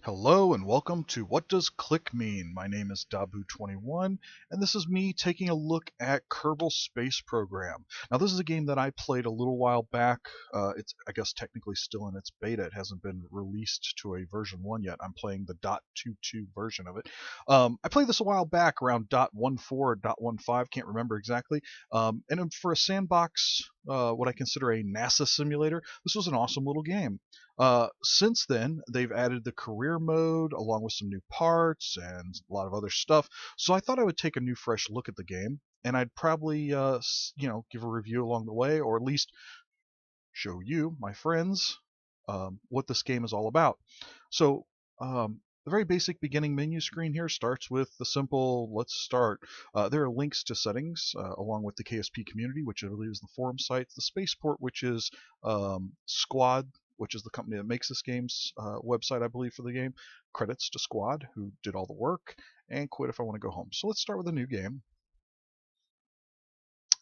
Hello and welcome to What Does Click Mean? My name is w.22 and this is me taking a look at Kerbal Space Program. Now this is a game that I played a little while back. It's I guess technically still in its beta. It hasn't been released to a version 1 yet. I'm playing the .22 version of it. I played this a while back around .14 or .15, can't remember exactly. And for a sandbox, what I consider a NASA simulator, this was an awesome little game. Since then, they've added the career mode along with some new parts and a lot of other stuff. So I thought I would take a new, fresh look at the game, and I'd probably, give a review along the way, or at least show you, my friends, what this game is all about. So, the very basic beginning menu screen here starts with the simple "Let's start." There are links to settings along with the KSP community, which I believe is the forum site, the spaceport, which is Squad, which is the company that makes this game's website, I believe, for the game. Credits to Squad, who did all the work, and quit if I want to go home. So let's start with a new game.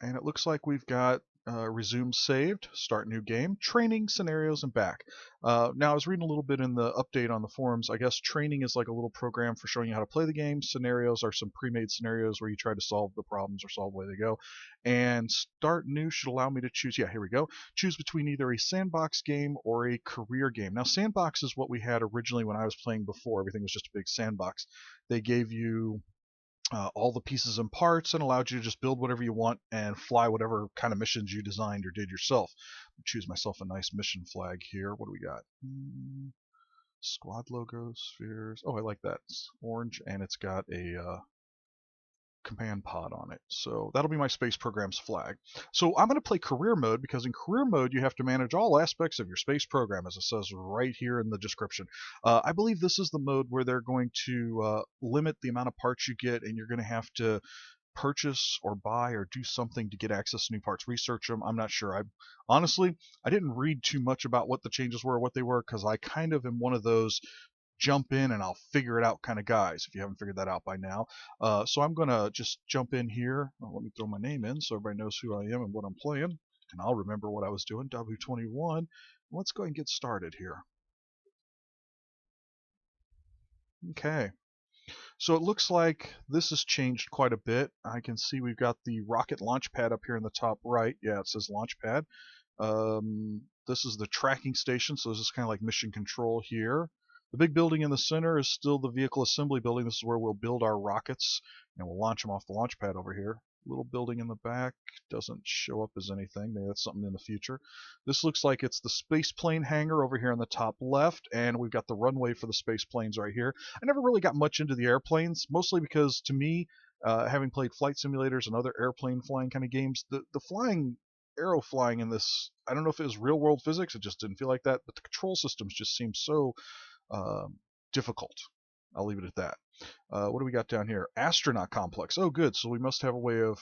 And it looks like we've got resume saved, start new game, training, scenarios, and back. Now, I was reading a little bit in the update on the forums. I guess training is like a little program for showing you how to play the game. Scenarios are some pre-made scenarios where you try to solve the problems or solve where they go. And start new should allow me to choose, yeah, here we go, choose between either a sandbox game or a career game. Now, sandbox is what we had originally when I was playing before. Everything was just a big sandbox. They gave you all the pieces and parts and allowed you to just build whatever you want and fly whatever kind of missions you designed or did yourself. Choose myself a nice mission flag here. What do we got? Squad logo, spheres. Oh, I like that. It's orange and it's got a command pod on it. So that'll be my space program's flag. So I'm going to play career mode because in career mode you have to manage all aspects of your space program, as it says right here in the description. I believe this is the mode where they're going to limit the amount of parts you get, and you're going to have to purchase or buy or do something to get access to new parts, research them. I'm not sure. I didn't read too much about what the changes were or what they were, because I kind of am one of those jump in and I'll figure it out kind of guys, if you haven't figured that out by now. So I'm going to just jump in here. Let me throw my name in so everybody knows who I am and what I'm playing. And I'll remember what I was doing, W21. Let's go ahead and get started here. Okay. So it looks like this has changed quite a bit. I can see we've got the rocket launch pad up here in the top right. Yeah, it says launch pad. This is the tracking station, so this is kind of like mission control here. The big building in the center is still the vehicle assembly building. This is where we'll build our rockets, and we'll launch them off the launch pad over here. Little building in the back doesn't show up as anything. Maybe that's something in the future. This looks like it's the space plane hangar over here in the top left, and we've got the runway for the space planes right here. I never really got much into the airplanes, mostly because to me, having played flight simulators and other airplane flying kind of games, the flying aero flying in this, I don't know if it was real world physics, it just didn't feel like that, but the control systems just seem so difficult. I'll leave it at that. What do we got down here? Astronaut complex. Oh, good. So we must have a way of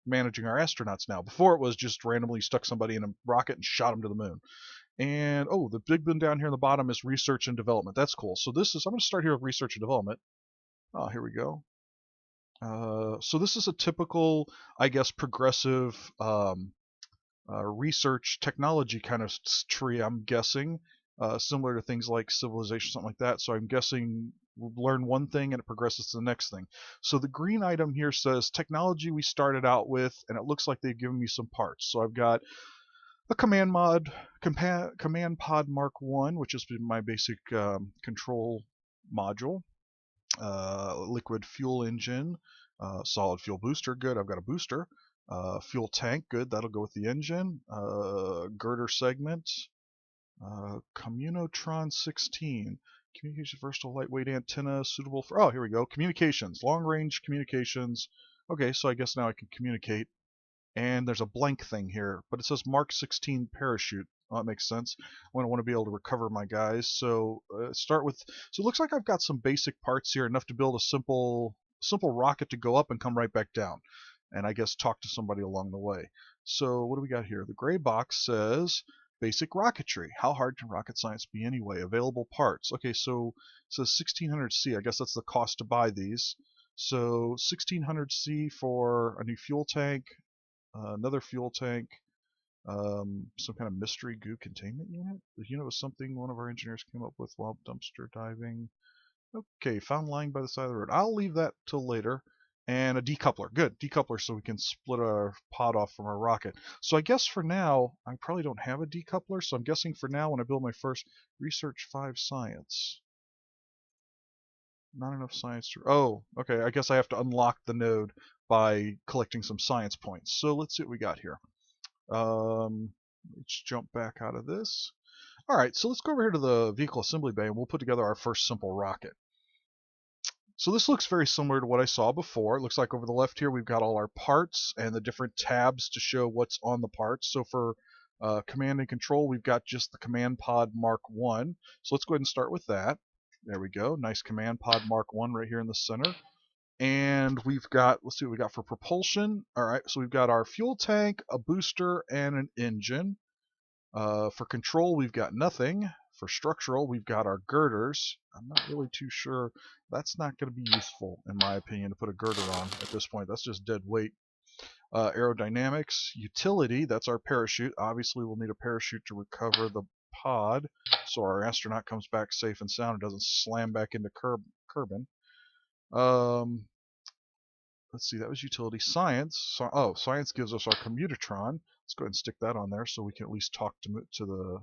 managing our astronauts now. Before it was just randomly stuck somebody in a rocket and shot them to the moon. And oh, the big one down here in the bottom is research and development. That's cool. So this is, I'm going to start here with research and development. Oh, here we go. So this is a typical, I guess, progressive research technology kind of tree, I'm guessing. Similar to things like civilization, something like that. So I'm guessing we'll learn one thing and it progresses to the next thing. So the green item here says technology we started out with, and it looks like they've given me some parts. So I've got a command pod Mark 1, which has been my basic control module. Liquid fuel engine, solid fuel booster, good, I've got a booster. Fuel tank, good, that'll go with the engine. Girder segment. Communotron 16. Communication versatile lightweight antenna suitable for, oh, here we go. Communications. Long range communications. Okay, so I guess now I can communicate. And there's a blank thing here, but it says Mark 16 parachute. Well, that makes sense. I want to be able to recover my guys. So start with, so it looks like I've got some basic parts here, enough to build a simple rocket to go up and come right back down. And I guess talk to somebody along the way. So what do we got here? The gray box says basic rocketry. How hard can rocket science be anyway? Available parts. Okay, so it says 1600C. I guess that's the cost to buy these. So 1600C for a new fuel tank, another fuel tank, Some kind of mystery goo containment unit. The unit was something one of our engineers came up with while dumpster diving. Okay, found lying by the side of the road. I'll leave that till later. And a decoupler. Good, decoupler so we can split our pod off from our rocket. So I guess for now, I probably don't have a decoupler, so I'm guessing for now when I build my first Research 5 Science. Not enough science to... Oh, okay, I guess I have to unlock the node by collecting some science points. So let's see what we got here. Let's jump back out of this. Alright, so let's go over here to the vehicle assembly bay and we'll put together our first simple rocket. So this looks very similar to what I saw before. It looks like over the left here we've got all our parts and the different tabs to show what's on the parts. So for command and control, we've got just the command pod Mark 1. So let's go ahead and start with that. There we go. Nice command pod Mark 1 right here in the center. And we've got, let's see what we got for propulsion. All right, so we've got our fuel tank, a booster, and an engine. For control, we've got nothing. For structural, we've got our girders. I'm not really too sure. That's not going to be useful, in my opinion, to put a girder on at this point. That's just dead weight. Aerodynamics, utility, that's our parachute. Obviously, we'll need a parachute to recover the pod, so our astronaut comes back safe and sound and doesn't slam back into Kerbal. Let's see, that was utility. Science. So, science gives us our commutatron. Let's go ahead and stick that on there so we can at least talk to the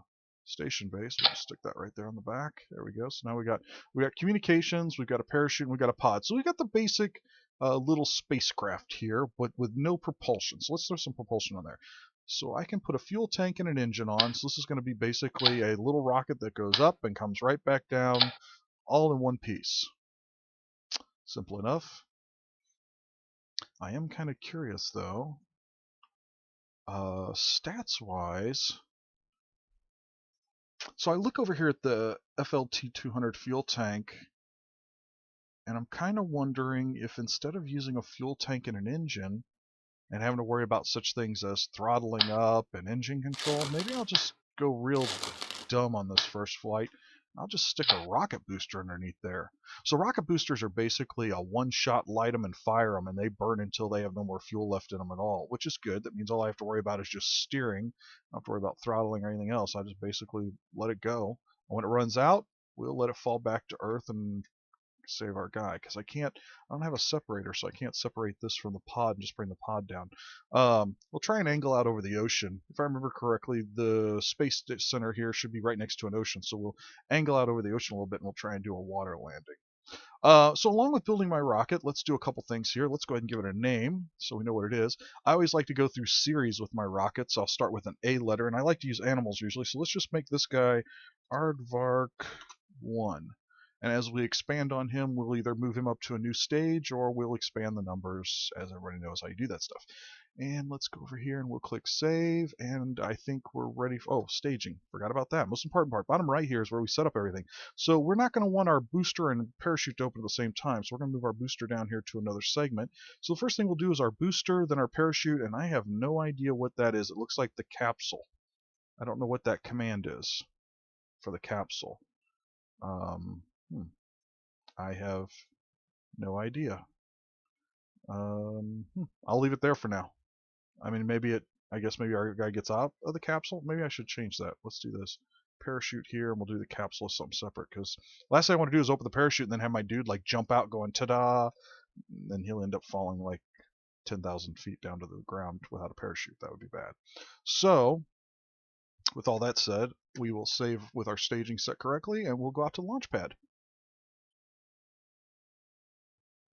station base. We'll just stick that right there on the back. There we go. So now we got communications, we've got a parachute, and we've got a pod. So we got the basic little spacecraft here, but with no propulsion. So let's throw some propulsion on there. So I can put a fuel tank and an engine on. So this is going to be basically a little rocket that goes up and comes right back down, all in one piece. Simple enough. I am kind of curious though. Stats wise, so I look over here at the FLT 200 fuel tank, and I'm kind of wondering if instead of using a fuel tank and an engine and having to worry about such things as throttling up and engine control, maybe I'll just go real dumb on this first flight. I'll just stick a rocket booster underneath there. So rocket boosters are basically a one-shot light them and fire them, and they burn until they have no more fuel left in them at all, which is good. That means all I have to worry about is just steering. I don't have to worry about throttling or anything else. I just basically let it go. And when it runs out, we'll let it fall back to Earth and save our guy, because I don't have a separator, so I can't separate this from the pod and just bring the pod down. We'll try and angle out over the ocean. If I remember correctly, the space center here should be right next to an ocean, so we'll angle out over the ocean a little bit and we'll try and do a water landing. So along with building my rocket, let's do a couple things here. Let's go ahead and give it a name so we know what it is. I always like to go through series with my rockets. I'll start with an A letter, and I like to use animals usually, so let's just make this guy Aardvark 1. And as we expand on him, we'll either move him up to a new stage or we'll expand the numbers, as everybody knows how you do that stuff. And let's go over here and we'll click save, and I think we're ready for, staging. Forgot about that. Most important part, bottom right here is where we set up everything. So we're not going to want our booster and parachute to open at the same time, so we're going to move our booster down here to another segment. So the first thing we'll do is our booster, then our parachute, and I have no idea what that is. It looks like the capsule. I don't know what that command is for the capsule. I have no idea. I'll leave it there for now. I mean, I guess maybe our guy gets out of the capsule. Maybe I should change that. Let's do this. Parachute here, and we'll do the capsule as something separate, because last thing I want to do is open the parachute and then have my dude like jump out going ta-da, and then he'll end up falling like 10,000 feet down to the ground without a parachute. That would be bad. So, with all that said, we will save with our staging set correctly, and we'll go out to the launch pad.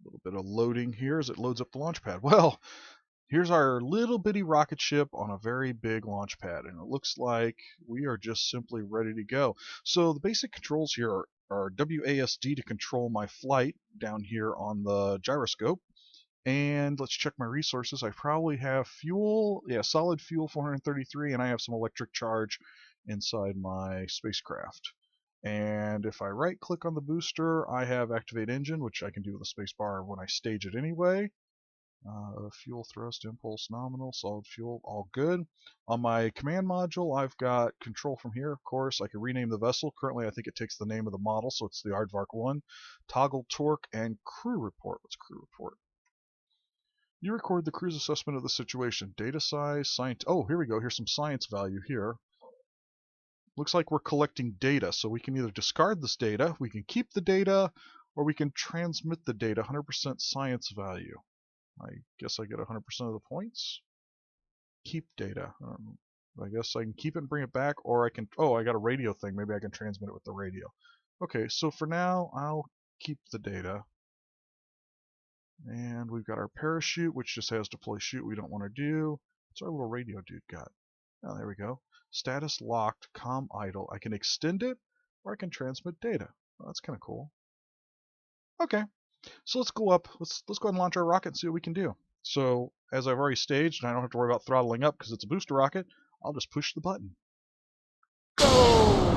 A little bit of loading here as it loads up the launch pad. Well, here's our little bitty rocket ship on a very big launch pad, and it looks like we are just simply ready to go. So the basic controls here are WASD to control my flight down here on the gyroscope. And let's check my resources. I probably have fuel, solid fuel 433, and I have some electric charge inside my spacecraft. And if I right click on the booster, I have activate engine, which I can do with a space bar when I stage it anyway. Fuel thrust, impulse, nominal, solid fuel, all good. On my command module, I've got control from here, of course. I can rename the vessel. Currently, I think it takes the name of the model, so it's the Aardvark 1. Toggle torque and crew report. What's crew report? You record the crew's assessment of the situation. Data size, science. Oh, here we go. Here's some science value here. Looks like we're collecting data, so we can either discard this data, we can keep the data, or we can transmit the data. 100% science value. I guess I get 100% of the points. Keep data. I guess I can keep it and bring it back, or I can... Oh, I got a radio thing. Maybe I can transmit it with the radio. Okay, so for now, I'll keep the data. And we've got our parachute, which just has deploy chute we don't want to do. What's our little radio dude got? Oh, there we go. Status locked, comm idle. I can extend it, or I can transmit data. Oh, that's kind of cool. Okay, so let's go up. Let's go ahead and launch our rocket and see what we can do. So, as I've already staged, and I don't have to worry about throttling up because it's a booster rocket, I'll just push the button. Go!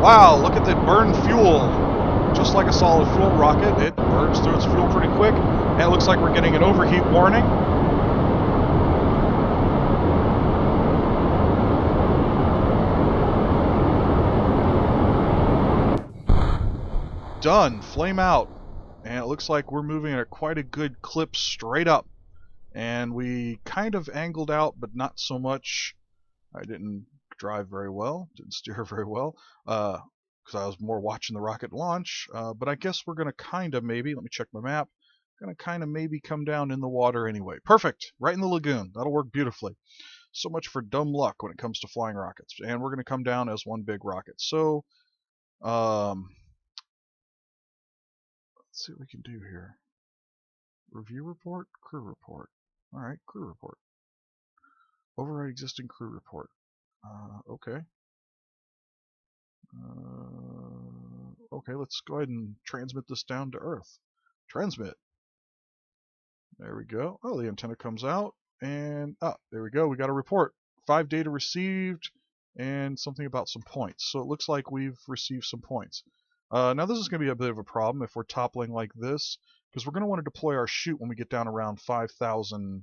Wow, look at that burn fuel. Just like a solid fuel rocket, it burns through its fuel pretty quick, and it looks like we're getting an overheat warning. Done, flame out. And it looks like we're moving at quite a good clip straight up. And we kind of angled out, but not so much. I didn't drive very well, didn't steer very well, because I was more watching the rocket launch, but I guess we're going to kind of maybe, let me check my map, going to kind of maybe come down in the water anyway. Perfect! Right in the lagoon. That'll work beautifully. So much for dumb luck when it comes to flying rockets. And we're going to come down as one big rocket. So, let's see what we can do here. Review report, crew report. Alright, crew report. Override existing crew report. Okay. Okay, let's go ahead and transmit this down to Earth. Transmit. There we go. Oh, the antenna comes out, and there we go. We got a report. 5 data received, and something about some points. So it looks like we've received some points. Now this is going to be a bit of a problem if we're toppling like this, because we're going to want to deploy our chute when we get down around 5,000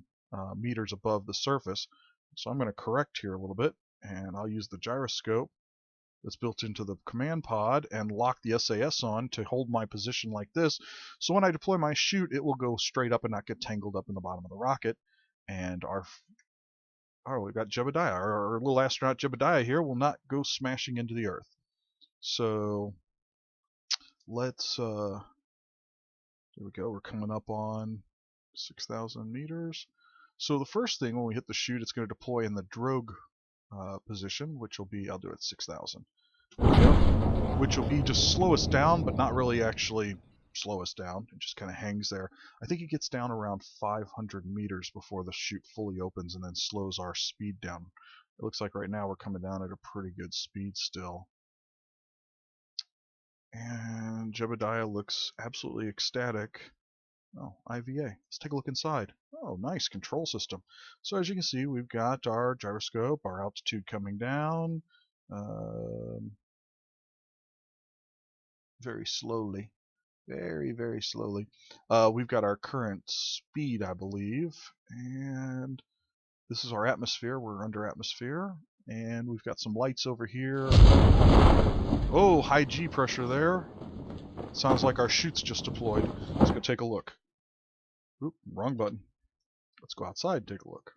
meters above the surface. So I'm going to correct here a little bit, and I'll use the gyroscope that's built into the command pod and lock the SAS on to hold my position like this. So when I deploy my chute, it will go straight up and not get tangled up in the bottom of the rocket. And we've got Jebediah. Our little astronaut Jebediah here will not go smashing into the Earth. So let's, there we go. We're coming up on 6,000 meters. So the first thing when we hit the chute, it's going to deploy in the drogue position, which will be, I'll do it 6,000. Which will be just slow us down, but not really actually slow us down. It just kind of hangs there. I think it gets down around 500 meters before the chute fully opens and then slows our speed down. It looks like right now we're coming down at a pretty good speed still. And Jebediah looks absolutely ecstatic. Oh, IVA. Let's take a look inside. Oh, nice control system. So as you can see, we've got our gyroscope, our altitude coming down very slowly. Very, very slowly. We've got our current speed, I believe, and this is our atmosphere. We're under atmosphere, and we've got some lights over here. Oh, high G pressure there. Sounds like our chute's just deployed. Let's go take a look. Oop, wrong button. Let's go outside and take a look.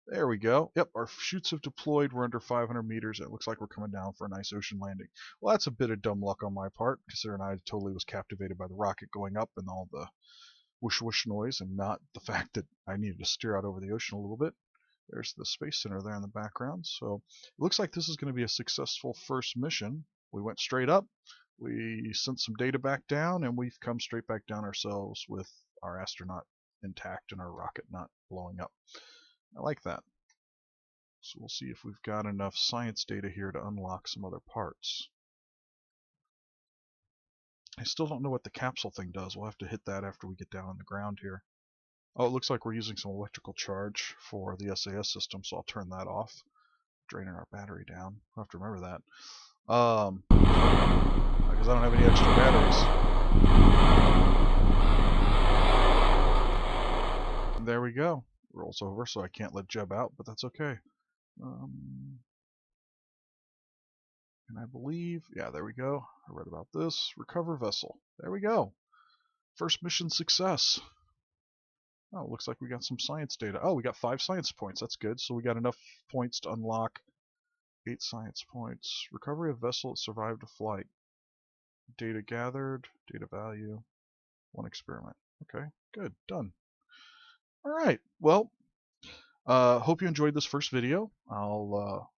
There we go. Yep, our chutes have deployed. We're under 500 meters. It looks like we're coming down for a nice ocean landing. Well, that's a bit of dumb luck on my part, considering I totally was captivated by the rocket going up and all the whoosh whoosh noise, and not the fact that I needed to steer out over the ocean a little bit. There's the Space Center there in the background. So it looks like this is going to be a successful first mission. We went straight up. We sent some data back down, and we've come straight back down ourselves with our astronaut intact and our rocket not blowing up. I like that. So we'll see if we've got enough science data here to unlock some other parts. I still don't know what the capsule thing does. We'll have to hit that after we get down on the ground here. Oh, it looks like we're using some electrical charge for the SAS system, so I'll turn that off. Draining our battery down. I'll have to remember that. Because I don't have any extra batteries. There we go. rolls over, so I can't let Jeb out, but that's okay. And I believe, yeah, there we go. I read about this. Recover vessel. There we go. First mission success. Oh, looks like we got some science data. Oh, we got 5 science points. That's good. So we got enough points to unlock 8 science points. Recovery of vessel that survived a flight. Data gathered. Data value. 1 experiment. Okay, good. Done. All right. Well, hope you enjoyed this first video. I'll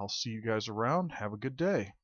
see you guys around. Have a good day.